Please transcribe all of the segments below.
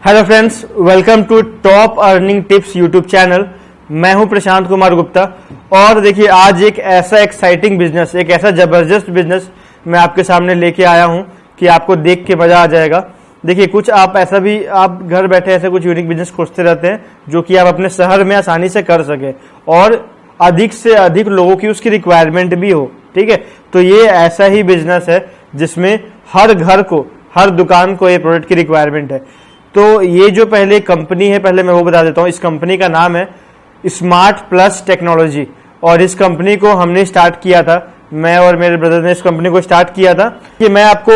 Hello friends, welcome to top earning tips YouTube channel. मैं हूं प्रशांत कुमार गुप्ता और देखिए आज एक ऐसा एक्साइटिंग बिजनेस, एक ऐसा जबरदस्त बिजनेस मैं आपके सामने लेके आया हूं कि आपको देख के मजा आ जाएगा। देखिए कुछ आप ऐसा भी आप घर बैठे ऐसे कुछ यूनिक बिजनेस खोजते रहते हैं जो कि आप अपने शहर में आसानी से कर सके और अधिक से अधिक लोगों की उसकी रिक्वायरमेंट भी हो। ठीक है, तो ये ऐसा ही बिजनेस है जिसमें हर घर को, हर दुकान को ये प्रोडक्ट की रिक्वायरमेंट है। तो ये जो पहले कंपनी है, पहले मैं वो बता देता हूँ। इस कंपनी का नाम है स्मार्ट प्लस टेक्नोलॉजी और इस कंपनी को हमने स्टार्ट किया था, मैं और मेरे ब्रदर ने इस कंपनी को स्टार्ट किया था। कि मैं आपको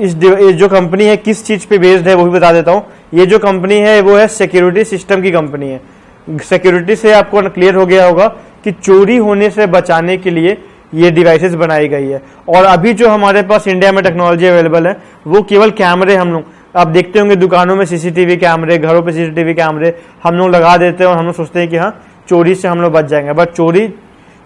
इस जो कंपनी है किस चीज पे बेस्ड है वो भी बता देता हूँ। ये जो कंपनी है वो है सिक्योरिटी सिस्टम की कंपनी है। सिक्योरिटी से आपको क्लियर हो गया होगा कि चोरी होने से बचाने के लिए ये डिवाइसेस बनाई गई है। और अभी जो हमारे पास इंडिया में टेक्नोलॉजी अवेलेबल है वो केवल कैमरे, हम लोग आप देखते होंगे दुकानों में सीसीटीवी कैमरे, घरों पे सीसीटीवी कैमरे हम लोग लगा देते हैं और हम लोग सोचते हैं कि हाँ चोरी से हम लोग बच जाएंगे। बट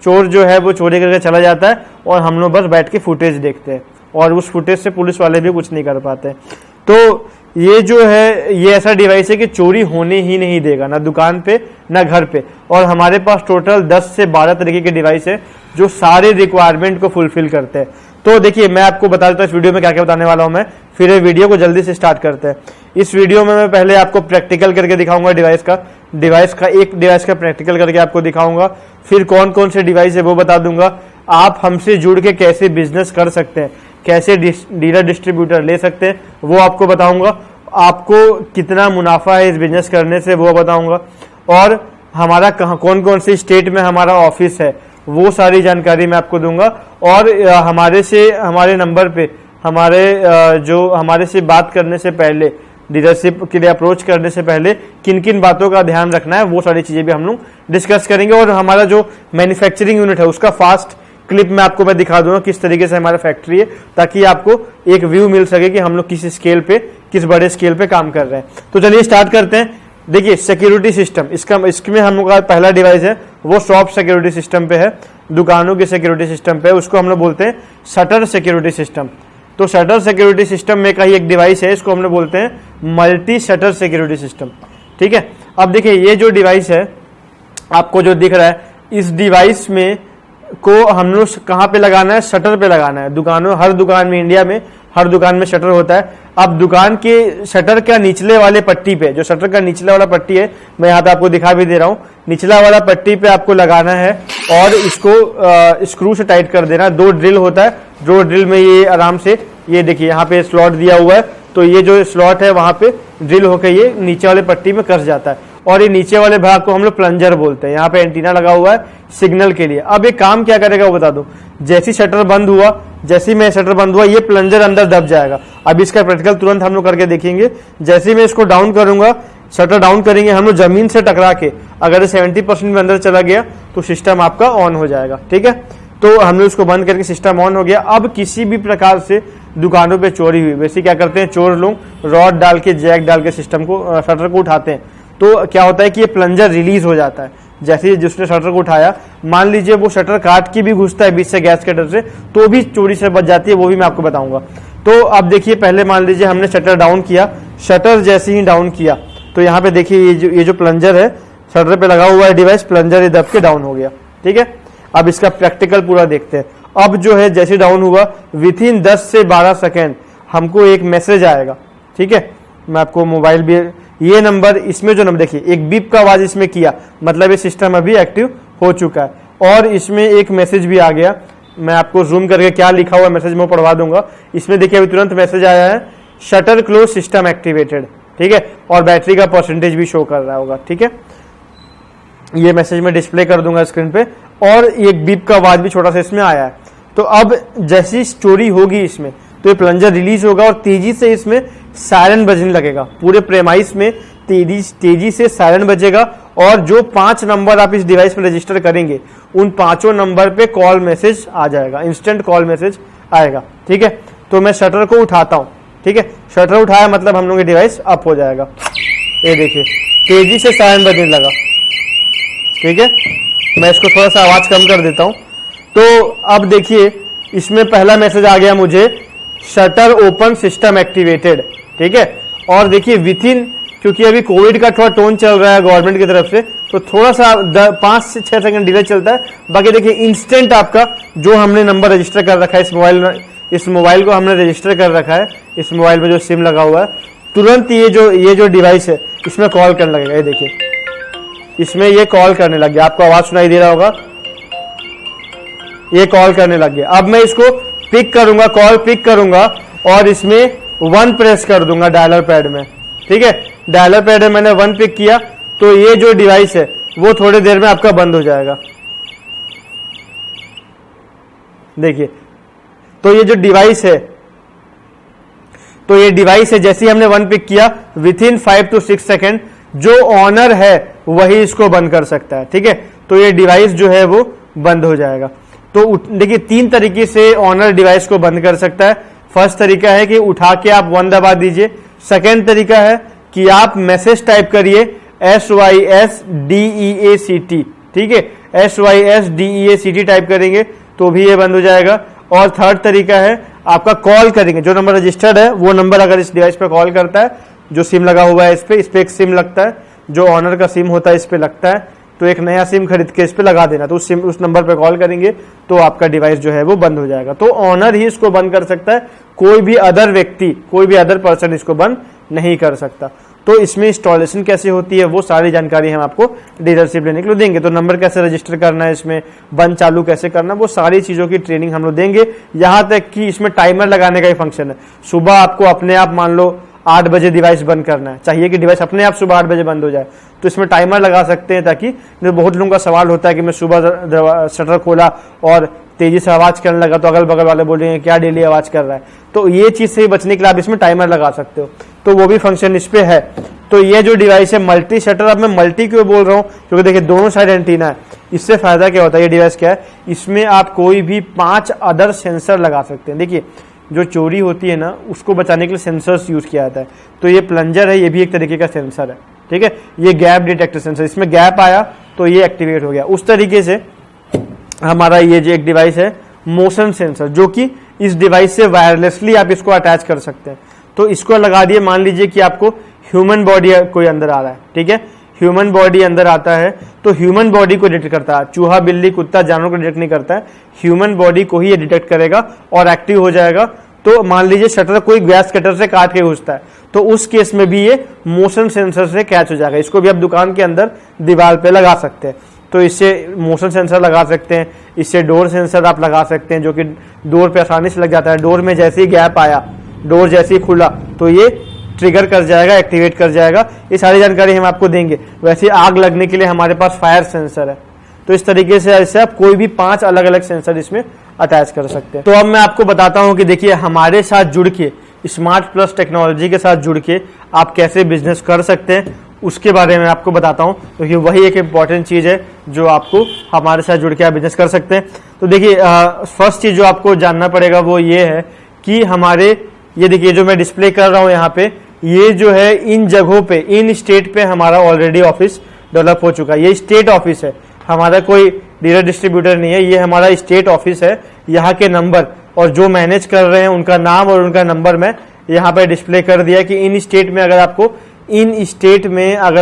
चोर जो है वो चोरी करके चला जाता है और हम लोग बस बैठ के फुटेज देखते हैं और उस फुटेज से पुलिस वाले भी कुछ नहीं कर पाते। तो ये जो है ये ऐसा डिवाइस है कि चोरी होने ही नहीं देगा, ना दुकान पे ना घर पे। और हमारे पास टोटल 10 से 12 तरीके के डिवाइस है जो सारे रिक्वायरमेंट को फुलफिल करते हैं। तो देखिए मैं आपको बता देता हूँ इस वीडियो में क्या क्या बताने वाला हूं मैं, फिर ये वीडियो को जल्दी से स्टार्ट करते हैं। इस वीडियो में मैं पहले आपको प्रैक्टिकल करके दिखाऊंगा डिवाइस का एक डिवाइस का प्रैक्टिकल करके आपको दिखाऊंगा, फिर कौन कौन से डिवाइस है वो बता दूंगा। आप हमसे जुड़ के कैसे बिजनेस कर सकते हैं, कैसे डीलर डिस्ट्रीब्यूटर ले सकते हैं वो आपको बताऊंगा, आपको कितना मुनाफा है इस बिजनेस करने से वो बताऊंगा, और हमारा कौन कौन से स्टेट में हमारा ऑफिस है वो सारी जानकारी मैं आपको दूंगा। और हमारे नंबर पे हमारे से बात करने से पहले, डीलरशिप के लिए अप्रोच करने से पहले किन किन बातों का ध्यान रखना है वो सारी चीजें भी हम लोग डिस्कस करेंगे। और हमारा जो मैन्युफैक्चरिंग यूनिट है उसका फास्ट क्लिप में आपको मैं दिखा दूंगा किस तरीके से हमारा फैक्ट्री है, ताकि आपको एक व्यू मिल सके कि हम लोग किस स्केल पे, किस बड़े स्केल पे काम कर रहे हैं। तो चलिए स्टार्ट करते हैं। देखिए सिक्योरिटी सिस्टम, इसमें हम लोग का पहला डिवाइस है वो शॉप सिक्योरिटी सिस्टम पे है, दुकानों के सिक्योरिटी सिस्टम पे, उसको हम लोग बोलते हैं शटर सिक्योरिटी सिस्टम। तो शटर सिक्योरिटी सिस्टम में का ही एक डिवाइस है, इसको हम लोग बोलते हैं मल्टी शटर सिक्योरिटी सिस्टम। ठीक है, अब देखिए ये जो डिवाइस है आपको जो दिख रहा है, इस डिवाइस में को हम लोग कहाँ पे लगाना है, शटर पे लगाना है। हर दुकान में, इंडिया में हर दुकान में शटर होता है। अब दुकान के शटर का निचले वाले पट्टी पे, जो शटर का निचला वाला पट्टी है, मैं यहाँ पे आपको दिखा भी दे रहा हूँ, निचला वाला पट्टी पे आपको लगाना है और इसको स्क्रू से टाइट कर देना। 2 ड्रिल होता है, 2 ड्रिल में ये आराम से, ये देखिए यहाँ पे स्लॉट दिया हुआ है, तो ये जो स्लॉट है वहां पे ड्रिल होकर ये नीचे वाले पट्टी में कस जाता है। और ये नीचे वाले भाग को हम लोग प्लंजर बोलते हैं। यहाँ पे एंटीना लगा हुआ है सिग्नल के लिए। अब ये काम क्या करेगा वो बता दो। जैसे शटर बंद हुआ, ये प्लंजर अंदर दब जाएगा। अब इसका प्रैक्टिकल तुरंत हम लोग करके देखेंगे। जैसे मैं इसको डाउन करूंगा, शटर डाउन करेंगे हम लोग जमीन से टकरा के, अगर 70% में अंदर चला गया तो सिस्टम आपका ऑन हो जाएगा। ठीक है, तो हम लोग इसको बंद करके सिस्टम ऑन हो गया। अब किसी भी प्रकार से दुकानों पे चोरी हुई, वैसे क्या करते हैं चोर लोग, रॉड डाल के, जैक डाल के सिस्टम को, शटर को उठाते हैं। तो क्या होता है कि ये प्लंजर रिलीज हो जाता है। जैसे जिसने शटर को उठाया, मान लीजिए वो शटर काट के भी घुसता है बीच से गैस कटर से, तो भी चोरी से बच जाती है, वो भी मैं आपको बताऊंगा। तो अब देखिए पहले मान लीजिए हमने शटर डाउन किया, शटर जैसे ही डाउन किया तो यहाँ पे देखिए ये जो प्लंजर है, शटर पे लगा हुआ है डिवाइस, प्लंजर ये दब के डाउन हो गया। ठीक है, अब इसका प्रैक्टिकल पूरा देखते हैं। अब जो है जैसे डाउन हुआ, विथिन 10 से 12 सेकेंड हमको एक मैसेज आएगा। ठीक है, मैं आपको मोबाइल भी, ये नंबर, इसमें जो नंबर देखिए एक बीप का आवाज इसमें किया, मतलब ये सिस्टम अभी एक्टिव हो चुका है। और इसमें एक मैसेज भी आ गया, मैं आपको जूम करके क्या लिखा हुआ मैसेज में पढ़वा दूंगा। इसमें देखिए अभी तुरंत मैसेज आया है, शटर क्लोज सिस्टम एक्टिवेटेड। ठीक है, और बैटरी का परसेंटेज भी शो कर रहा होगा। ठीक है, ये मैसेज मैं डिस्प्ले कर दूंगा स्क्रीन पे, और एक बीप का आवाज भी छोटा सा इसमें आया है। तो अब जैसी चोरी होगी इसमें, तो ये प्लंजर रिलीज होगा और तेजी से इसमें सायरन बजने लगेगा। पूरे प्रेमाइस में तेजी से सायरन बजेगा और जो 5 नंबर आप इस डिवाइस में रजिस्टर करेंगे, उन 5 नंबर पे कॉल मैसेज आ जाएगा, इंस्टेंट कॉल मैसेज आएगा। ठीक है, तो मैं शटर को उठाता हूं। ठीक है, शटर उठाया मतलब हम लोग ये डिवाइस अप हो जाएगा। ये देखिए तेजी से सायरन बजने लगा। ठीक है, मैं इसको थोड़ा सा आवाज कम कर देता हूं। तो अब देखिए इसमें पहला मैसेज आ गया मुझे, शटर ओपन सिस्टम एक्टिवेटेड। ठीक है, और देखिए विथिन, क्योंकि अभी कोविड का थोड़ा टोन चल रहा है गवर्नमेंट की तरफ से, तो थोड़ा सा 5 से 6 सेकंड डिले चलता है। बाकी देखिए इंस्टेंट आपका जो हमने नंबर रजिस्टर कर रखा है, इस मोबाइल को हमने रजिस्टर कर रखा है, इस मोबाइल में जो सिम लगा हुआ है, तुरंत ये जो डिवाइस है इसमें कॉल करने लगेगा। ये देखिए इसमें ये कॉल करने लग गया, आपको आवाज सुनाई दे रहा होगा, ये कॉल करने लग गया। अब मैं इसको पिक करूंगा, कॉल पिक करूंगा और इसमें 1 प्रेस कर दूंगा डायलर पैड में। ठीक है, डायलर पैड में मैंने 1 पिक किया तो ये जो डिवाइस है वो थोड़ी देर में आपका बंद हो जाएगा। देखिए, तो ये जो डिवाइस है, जैसे ही हमने 1 पिक किया, विथ इन 5 to 6 सेकेंड जो ऑनर है वही इसको बंद कर सकता है। ठीक है, तो ये डिवाइस जो है वो बंद हो जाएगा। तो देखिए 3 तरीके से ऑनर डिवाइस को बंद कर सकता है। फर्स्ट तरीका है कि उठा के आप 1 दबा दीजिए। सेकेंड तरीका है कि आप मैसेज टाइप करिए SYSDEACT। ठीक है, SYSDEACT टाइप करेंगे तो भी ये बंद हो जाएगा। और थर्ड तरीका है आपका कॉल करेंगे, जो नंबर रजिस्टर्ड है वो नंबर अगर इस डिवाइस पे कॉल करता है, जो सिम लगा हुआ है इस पे एक सिम लगता है, जो ऑनर का सिम होता है इस पे लगता है, तो एक नया सिम खरीद के इस पे लगा देना, तो उस नंबर पे कॉल करेंगे तो आपका डिवाइस जो है वो बंद हो जाएगा। तो ऑनर ही इसको बंद कर सकता है, कोई भी अदर व्यक्ति, कोई भी अदर पर्सन इसको बंद नहीं कर सकता। तो इसमें इंस्टॉलेशन कैसे होती है वो सारी जानकारी हम आपको डीलरशिप लेने के लिए देंगे। तो नंबर कैसे रजिस्टर करना है, इसमें बंद चालू कैसे करना, वो सारी चीजों की ट्रेनिंग हम लोग देंगे। यहां तक कि इसमें टाइमर लगाने का ही फंक्शन है। सुबह आपको अपने आप मान लो 8 बजे डिवाइस बंद करना है, चाहिए कि डिवाइस अपने आप सुबह 8 बजे बंद हो जाए, तो इसमें टाइमर लगा सकते हैं, ताकि बहुत लोगों का सवाल होता है कि मैं सुबह शटर खोला और तेजी से आवाज करने लगा तो अगल बगल वाले बोल रहे हैं क्या डेली आवाज कर रहा है। तो ये चीज से बचने के लिए आप इसमें टाइमर लगा सकते हो, तो वो भी फंक्शन इस पे है। तो ये जो डिवाइस है मल्टी शटर, अब मैं मल्टी क्यों बोल रहा हूँ, क्योंकि देखिए दोनों साइड एंटीना है। इससे फायदा क्या होता है, ये डिवाइस क्या है, इसमें आप कोई भी 5 अदर सेंसर लगा सकते हैं। देखिए जो चोरी होती है ना, उसको बचाने के लिए सेंसर्स यूज किया जाता है। तो ये प्लंजर है, ये भी एक तरीके का सेंसर है। ठीक है, ये गैप डिटेक्टर सेंसर, इसमें गैप आया तो ये एक्टिवेट हो गया। उस तरीके से हमारा ये जो एक डिवाइस है मोशन सेंसर, जो कि इस डिवाइस से वायरलेसली आप इसको अटैच कर सकते हैं। तो इसको लगा दिए, मान लीजिए कि आपको ह्यूमन बॉडी कोई अंदर आ रहा है। ठीक है, ह्यूमन बॉडी अंदर आता है तो ह्यूमन बॉडी को डिटेक्ट करता है, चूहा बिल्ली कुत्ता जानवर को डिटेक्ट नहीं करता है, ह्यूमन बॉडी को ही ये डिटेक्ट करेगा और एक्टिव हो जाएगा। तो मान लीजिए शटर कोई गैस कटर से काट के घुसता है, तो उस केस में भी ये मोशन सेंसर से कैच हो जाएगा। इसको भी आप दुकान के अंदर दीवार पे लगा सकते हैं। तो इससे मोशन सेंसर लगा सकते हैं, इससे डोर सेंसर आप लगा सकते हैं, जो कि डोर पे आसानी से लग जाता है। डोर में जैसे ही गैप आया, डोर जैसे ही खुला, तो ये ट्रिगर कर जाएगा, एक्टिवेट कर जाएगा। ये सारी जानकारी हम आपको देंगे। वैसे आग लगने के लिए हमारे पास फायर सेंसर है। तो इस तरीके से ऐसे आप कोई भी 5 अलग अलग सेंसर इसमें अटैच कर सकते हैं। तो अब मैं आपको बताता हूं कि देखिए हमारे साथ जुड़ के, स्मार्ट प्लस टेक्नोलॉजी के साथ जुड़ के आप कैसे बिजनेस कर सकते हैं, उसके बारे में आपको बताता हूं, क्योंकि वही एक इंपॉर्टेंट चीज है जो आपको हमारे साथ जुड़ के आप बिजनेस कर सकते हैं। तो देखिए फर्स्ट चीज जो आपको जानना पड़ेगा वो ये है कि हमारे, ये देखिए जो मैं डिस्प्ले कर रहा हूं यहाँ पे, ये जो है इन जगहों पे, इन स्टेट पे हमारा ऑलरेडी ऑफिस डेवलप हो चुका है। ये स्टेट ऑफिस है, हमारा कोई डीलर डिस्ट्रीब्यूटर नहीं है, ये हमारा स्टेट ऑफिस है। यहाँ के नंबर और जो मैनेज कर रहे हैं उनका नाम और उनका नंबर मैं यहाँ पे डिस्प्ले कर दिया कि इन स्टेट में अगर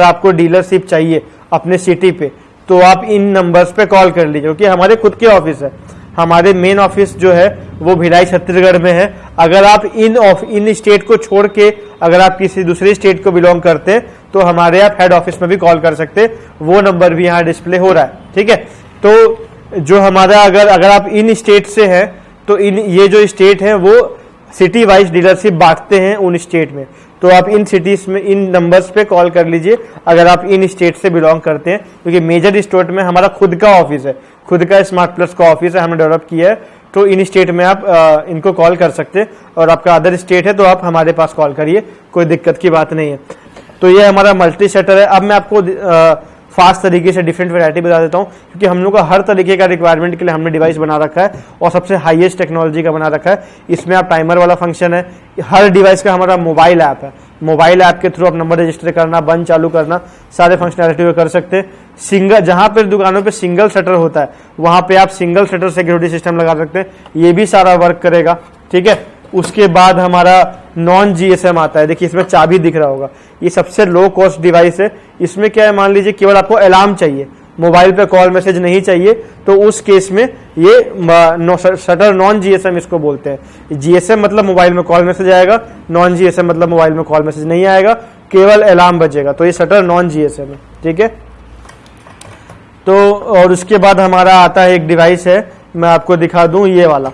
आपको डीलरशिप चाहिए अपने सिटी पे, तो आप इन नंबर्स पे कॉल कर लीजिए, क्योंकि हमारे खुद के ऑफिस है। हमारे मेन ऑफिस जो है वो भिलाई छत्तीसगढ़ में है। अगर आप इन स्टेट को छोड़ के अगर आप किसी दूसरे स्टेट को बिलोंग करते हैं तो हमारे आप हेड ऑफिस में भी कॉल कर सकते हैं, वो नंबर भी यहाँ डिस्प्ले हो रहा है। ठीक है, तो जो हमारा अगर आप इन स्टेट से हैं तो ये जो स्टेट है वो सिटी वाइज डीलरशिप बांटते हैं उन स्टेट में। तो आप इन सिटीज में इन नंबर्स पे कॉल कर लीजिए अगर आप इन स्टेट से बिलोंग करते हैं, क्योंकि मेजर स्टेट में हमारा खुद का ऑफिस है, खुद का स्मार्ट प्लस का ऑफिस है, हमने डेवलप किया है। तो इन स्टेट में आप इनको कॉल कर सकते हैं, और आपका अदर स्टेट है तो आप हमारे पास कॉल करिए, कोई दिक्कत की बात नहीं है। तो ये हमारा मल्टी शटर है। अब मैं आपको फास्ट तरीके से डिफरेंट वैरायटी बता देता हूँ, क्योंकि हम लोग का हर तरीके का रिक्वायरमेंट के लिए हमने डिवाइस बना रखा है और सबसे हाईएस्ट टेक्नोलॉजी का बना रखा है। इसमें आप टाइमर वाला फंक्शन है, हर डिवाइस का हमारा मोबाइल ऐप है, मोबाइल ऐप के थ्रू आप नंबर रजिस्टर करना, बंद चालू करना, सारे फंक्शनैलिटी कर सकते हैं। सिंगल, जहां पर दुकानों पे सिंगल शटर होता है वहां पे आप सिंगल शटर सिक्योरिटी सिस्टम लगा सकते हैं, ये भी सारा वर्क करेगा। ठीक है, उसके बाद हमारा नॉन जीएसएम आता है। देखिए इसमें चाबी दिख रहा होगा, ये सबसे लो कॉस्ट डिवाइस है। इसमें क्या है, मान लीजिए केवल आपको अलार्म चाहिए, मोबाइल पे कॉल मैसेज नहीं चाहिए, तो उस केस में ये शटर नॉन जीएसएम इसको बोलते हैं। जीएसएम मतलब मोबाइल में कॉल मैसेज आएगा, नॉन जीएसएम मतलब मोबाइल में कॉल मैसेज नहीं आएगा, केवल अलार्म बजेगा, तो ये शटर नॉन जीएसएम है। ठीक है, तो और उसके बाद हमारा आता है एक डिवाइस है, मैं आपको दिखा दूं, ये वाला।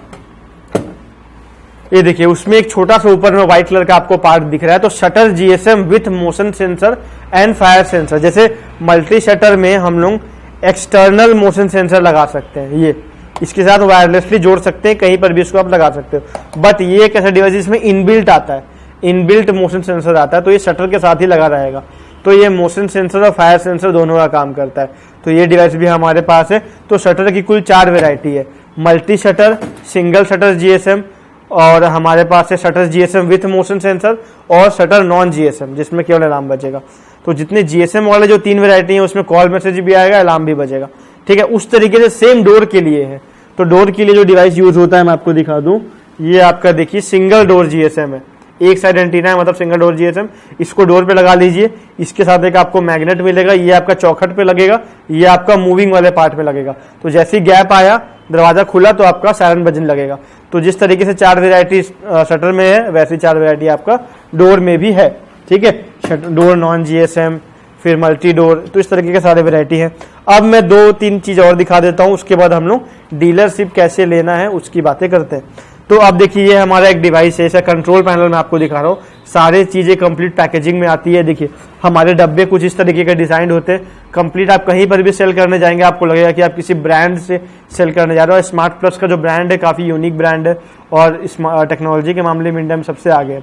ये देखिए उसमें एक छोटा सा ऊपर में व्हाइट कलर का आपको पार्ट दिख रहा है, तो shutter GSM with motion sensor and fire sensor. जैसे मल्टी शटर में हम लोग एक्सटर्नल मोशन सेंसर लगा सकते हैं, ये इसके साथ वायरलेसली जोड़ सकते हैं, कहीं पर भी इसको आप लगा सकते हो। बट ये एक ऐसा डिवाइस जिसमें इनबिल्ट आता है, इनबिल्ट मोशन सेंसर आता है, तो ये शटर के साथ ही लगा रहेगा। तो ये मोशन सेंसर और फायर सेंसर दोनों का काम करता है। तो ये डिवाइस भी हमारे पास है। तो शटर की कुल 4 वेराइटी है, multi shutter, single shutter GSM, और हमारे पास है shutter GSM with motion sensor और शटर नॉन जीएसएम जिसमें केवल अलार्म बजेगा। तो जितने जीएसएम वाले जो 3 वेराइटी है उसमें कॉल मैसेज भी आएगा, अलार्म भी बजेगा। ठीक है, उस तरीके से सेम डोर के लिए है। तो डोर के लिए जो डिवाइस यूज होता है मैं आपको दिखा दूं, ये आपका देखिए सिंगल डोर जीएसएम है, एक साइड एंटीना है, मतलब सिंगल डोर जीएसएम। इसको डोर पे लगा लीजिए, इसके साथ एक आपको मैग्नेट मिलेगा, ये आपका चौखट पे लगेगा, ये आपका मूविंग वाले पार्ट पे लगेगा। तो जैसे ही गैप आया, दरवाजा खुला, तो आपका सायरन बजने लगेगा। तो जिस तरीके से 4 वेरायटी शटर में है, वैसी 4 वेरायटी आपका डोर में भी है। ठीक है, डोर नॉन जीएसएम, फिर मल्टी डोर, तो इस तरीके के सारे वेरायटी है। अब मैं 2-3 चीज और दिखा देता हूं, उसके बाद हम लोग डीलरशिप कैसे लेना है उसकी बातें करते हैं। तो अब देखिए ये हमारा एक डिवाइस है, इसे कंट्रोल पैनल में आपको दिखा रहा हूँ, सारे चीजें कंप्लीट पैकेजिंग में आती है। देखिए हमारे डब्बे कुछ इस तरीके के डिजाइन होते हैं, कंप्लीट आप कहीं पर भी सेल करने जाएंगे आपको लगेगा कि आप किसी ब्रांड से सेल करने जा रहे हो। स्मार्ट प्लस का जो ब्रांड है काफी यूनिक ब्रांड है और टेक्नोलॉजी के मामले में इंडिया में सबसे आगे है।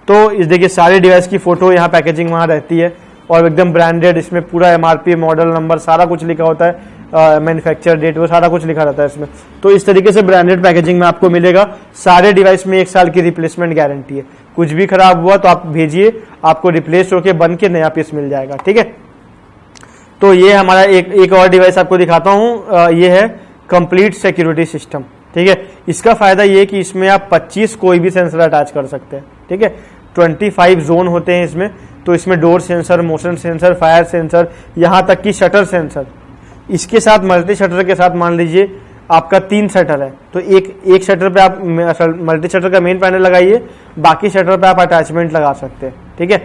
तो इस देखिए सारे डिवाइस की फोटो यहाँ पैकेजिंग वहाँ रहती है और एकदम ब्रांडेड, इसमें पूरा एमआरपी, मॉडल नंबर सारा कुछ लिखा होता है, मैन्युफैक्चर डेट वो सारा कुछ लिखा रहता है इसमें। तो इस तरीके से ब्रांडेड पैकेजिंग में आपको मिलेगा। सारे डिवाइस में 1 साल की रिप्लेसमेंट गारंटी है, कुछ भी खराब हुआ तो आप भेजिए, आपको रिप्लेस होकर बन के नया पीस मिल जाएगा। ठीक है, तो ये हमारा एक और डिवाइस आपको दिखाता हूँ, ये है कंप्लीट सिक्योरिटी सिस्टम। ठीक है, इसका फायदा ये है कि इसमें आप 25 कोई भी सेंसर अटैच कर सकते हैं। ठीक है, 25 जोन होते हैं इसमें, तो इसमें door sensor, motion sensor, fire sensor, यहाँ तक कि शटर सेंसर। इसके साथ मल्टी शटर के साथ मान लीजिए आपका 3 शटर है, तो एक शटर पे आप मल्टी शटर का मेन पैनल लगाइए, बाकी शटर पे आप अटैचमेंट लगा सकते हैं। ठीक है,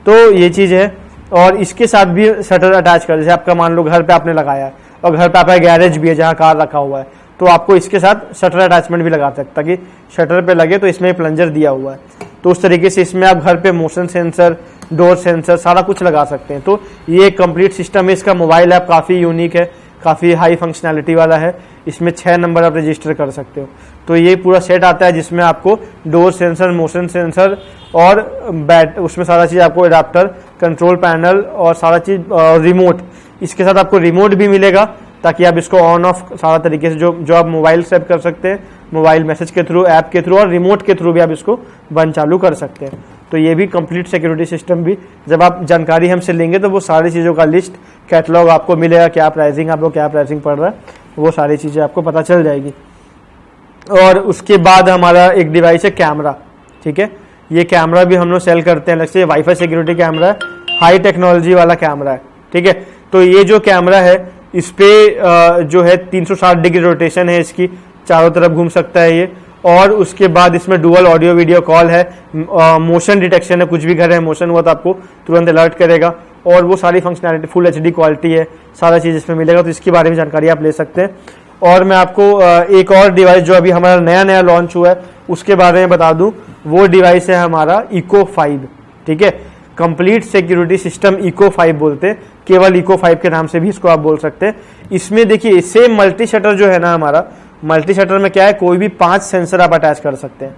तो ये चीज है। और इसके साथ भी शटर अटैच कर, जैसे आपका मान लो घर पे आपने लगाया है और घर पे आपका गैरेज भी है जहाँ कार रखा हुआ है, तो आपको इसके साथ शटर अटैचमेंट भी लगा सकता कि शटर पे लगे तो इसमें प्लंजर दिया हुआ है। तो उस तरीके से इसमें आप घर पे मोशन सेंसर, डोर सेंसर सारा कुछ लगा सकते हैं। तो ये एक कंप्लीट सिस्टम है। इसका मोबाइल ऐप काफ़ी यूनिक है, काफ़ी हाई फंक्शनैलिटी वाला है। इसमें 6 नंबर आप रजिस्टर कर सकते हो। तो ये पूरा सेट आता है जिसमें आपको डोर सेंसर, मोशन सेंसर और उसमें सारा चीज़ आपको एडाप्टर, कंट्रोल पैनल और सारा चीज़ रिमोट, इसके साथ आपको रिमोट भी मिलेगा ताकि आप इसको ऑन ऑफ सारा तरीके से जो आप मोबाइल से कर सकते हैं, मोबाइल मैसेज के थ्रू, ऐप के थ्रू और रिमोट के थ्रू भी आप इसको बंद चालू कर सकते हैं। तो ये भी कंप्लीट सिक्योरिटी सिस्टम भी, जब आप जानकारी हमसे लेंगे तो वो सारी चीज़ों का लिस्ट, कैटलॉग आपको मिलेगा, क्या प्राइसिंग आपको क्या प्राइसिंग पड़ रहा है, वो सारी चीज़ें आपको पता चल जाएगी। और उसके बाद हमारा एक डिवाइस है कैमरा। ठीक है, ये कैमरा भी हम लोग सेल करते हैं, अलग से वाईफाई सिक्योरिटी कैमरा है, हाई टेक्नोलॉजी वाला कैमरा है। ठीक है, तो ये जो कैमरा है इस पे जो है 360 डिग्री रोटेशन है, इसकी चारों तरफ घूम सकता है ये। और उसके बाद इसमें डुअल ऑडियो वीडियो कॉल है, मोशन डिटेक्शन है, कुछ भी घर है मोशन हुआ तो आपको तुरंत अलर्ट करेगा। और वो सारी फंक्शनैलिटी फुल एचडी क्वालिटी है, सारा चीज़ इसमें मिलेगा। तो इसके बारे में जानकारी आप ले सकते हैं। और मैं आपको एक और डिवाइस जो अभी हमारा नया लॉन्च हुआ है उसके बारे में बता दूं, वो डिवाइस है हमारा इको 5। ठीक है, कंप्लीट सिक्योरिटी सिस्टम इको 5 बोलते हैं, केवल इको 5 के नाम से भी इसको आप बोल सकते हैं। इसमें देखिए सेम मल्टी शटर जो है ना हमारा, मल्टी शटर में क्या है, कोई भी 5 सेंसर आप अटैच कर सकते हैं,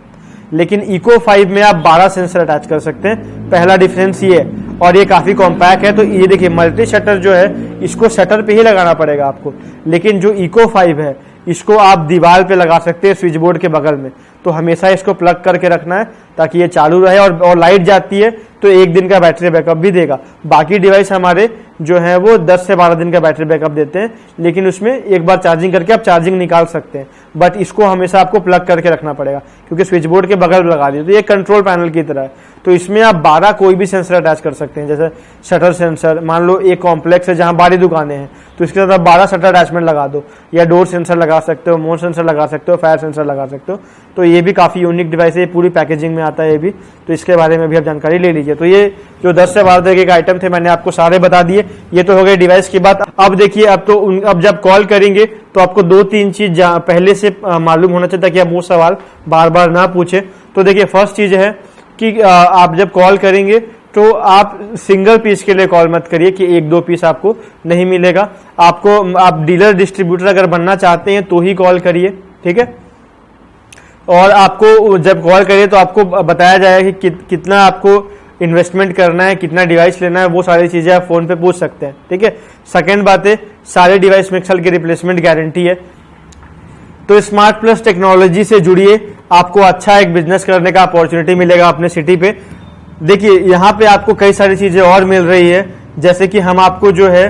लेकिन इको 5 में आप 12 सेंसर अटैच कर सकते हैं। पहला डिफरेंस ये है। और ये काफी कॉम्पैक्ट है। तो ये देखिए मल्टी शटर जो है इसको शटर पे ही लगाना पड़ेगा आपको, लेकिन जो इको 5 है इसको आप दीवार पे लगा सकते हैं स्विच बोर्ड के बगल में। तो हमेशा इसको प्लग करके रखना है ताकि ये चालू रहे, और लाइट जाती है तो 1 दिन का बैटरी बैकअप भी देगा। बाकी डिवाइस हमारे जो है वो 10 से 12 दिन का बैटरी बैकअप देते हैं, लेकिन उसमें एक बार चार्जिंग करके आप चार्जिंग निकाल सकते हैं, बट इसको हमेशा आपको प्लग करके रखना पड़ेगा क्योंकि स्विच बोर्ड के बगल में लगा दिए तो ये कंट्रोल पैनल की तरह है। तो इसमें आप 12 कोई भी सेंसर अटैच कर सकते हैं, जैसे शटर सेंसर, मान लो एक कॉम्प्लेक्स है जहां 12 दुकानें हैं तो इसके साथ आप 12 शटर अटैचमेंट लगा दो, या डोर सेंसर लगा सकते हो, मोन सेंसर लगा सकते हो, फायर सेंसर लगा सकते हो। तो ये भी काफी यूनिक डिवाइस है, पूरी पैकेजिंग में आता है ये भी, तो इसके बारे में भी आप जानकारी ले लीजिए। तो ये जो 10 से 12 तरीके के आइटम थे मैंने आपको सारे बता दिए। ये तो हो गए डिवाइस की बात। अब देखिए, अब जब कॉल करेंगे तो आपको 2-3 चीज पहले से मालूम होना चाहिए ताकि आप वो सवाल बार बार ना पूछे। तो देखिए, फर्स्ट चीज है कि आप जब कॉल करेंगे तो आप सिंगल पीस के लिए कॉल मत करिए कि 1-2 पीस आपको नहीं मिलेगा। आप डीलर डिस्ट्रीब्यूटर अगर बनना चाहते हैं तो ही कॉल करिए, ठीक है। और आपको जब कॉल करिए तो आपको बताया जाएगा कि कितना आपको इन्वेस्टमेंट करना है, कितना डिवाइस लेना है, वो सारी चीजें आप फोन पे पूछ सकते हैं, ठीक है। सेकंड बात है, सारे डिवाइस में 1 साल की रिप्लेसमेंट गारंटी है। तो स्मार्ट प्लस टेक्नोलॉजी से जुड़िए, आपको अच्छा एक बिजनेस करने का अपॉर्चुनिटी मिलेगा अपने सिटी पे। देखिए, यहाँ पे आपको कई सारी चीजें और मिल रही है, जैसे कि हम आपको जो है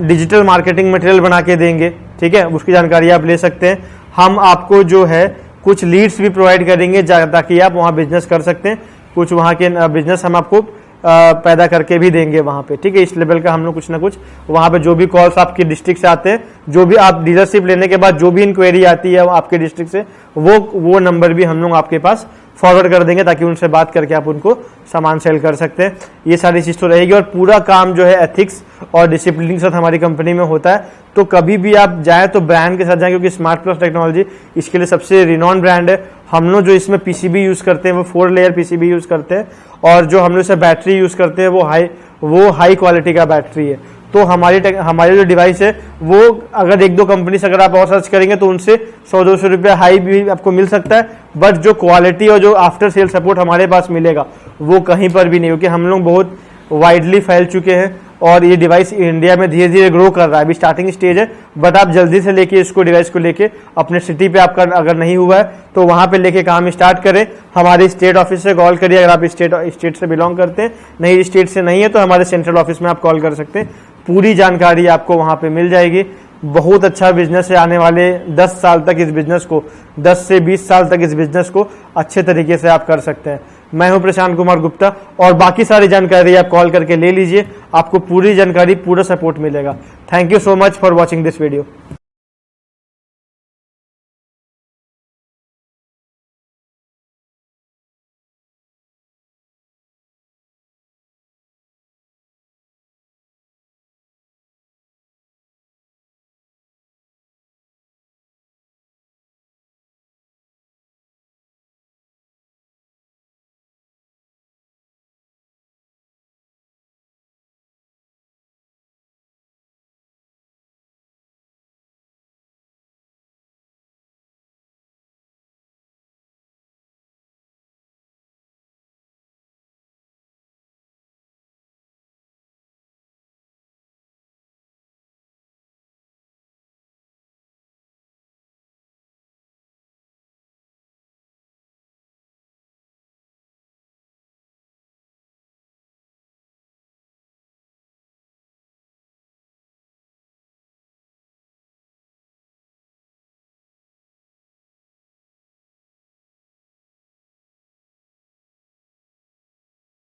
डिजिटल मार्केटिंग मटेरियल बना के देंगे, ठीक है, उसकी जानकारी आप ले सकते हैं। हम आपको जो है कुछ लीड्स भी प्रोवाइड करेंगे ताकि आप वहाँ बिजनेस कर सकते हैं। कुछ वहाँ के बिजनेस हम आपको पैदा करके भी देंगे वहाँ पे, ठीक है। इस लेवल का हम लोग कुछ ना कुछ वहाँ पे जो भी कॉल्स आपके डिस्ट्रिक्ट से आते हैं, जो भी आप डीलरशिप लेने के बाद जो भी इंक्वायरी आती है आपके डिस्ट्रिक्ट से, वो नंबर भी हम लोग आपके पास फॉरवर्ड कर देंगे ताकि उनसे बात करके आप उनको सामान सेल कर सकते हैं। ये सारी चीज तो रहेगी, और पूरा काम जो है एथिक्स और डिसिप्लिन के साथ हमारी कंपनी में होता है। तो कभी भी आप जाएं तो ब्रांड के साथ जाएं, क्योंकि स्मार्ट प्लस टेक्नोलॉजी इसके लिए सबसे रिनॉन ब्रांड है। हम लोग जो इसमें पीसीबी यूज करते हैं वो 4 लेयर पीसीबी यूज करते हैं, और जो हम लोग इसे बैटरी यूज करते हैं वो हाई क्वालिटी का बैटरी है। तो हमारी जो डिवाइस है वो अगर 1-2 कंपनी से अगर आप और सर्च करेंगे तो उनसे 100-200 रुपये हाई भी आपको मिल सकता है, बट जो क्वालिटी और जो आफ्टर सेल सपोर्ट हमारे पास मिलेगा वो कहीं पर भी नहीं, क्योंकि हम लोग बहुत वाइडली फैल चुके हैं और ये डिवाइस इंडिया में धीरे धीरे ग्रो कर रहा है। अभी स्टार्टिंग स्टेज है, बट आप जल्दी से लेके इसको डिवाइस को लेके अपने सिटी पे आपका अगर नहीं हुआ है तो वहां पे लेके काम स्टार्ट करें। हमारे स्टेट ऑफिस से कॉल करिए अगर आप स्टेट से बिलोंग करते हैं, नहीं स्टेट से नहीं है तो हमारे सेंट्रल ऑफिस में आप कॉल कर सकते हैं। पूरी जानकारी आपको वहां पे मिल जाएगी। बहुत अच्छा बिजनेस है, आने वाले 10 साल तक इस बिजनेस को 10 से 20 साल तक इस बिजनेस को अच्छे तरीके से आप कर सकते हैं। मैं हूं प्रशांत कुमार गुप्ता, और बाकी सारी जानकारी आप कॉल करके ले लीजिए, आपको पूरी जानकारी, पूरा सपोर्ट मिलेगा। Thank you so much for watching this video.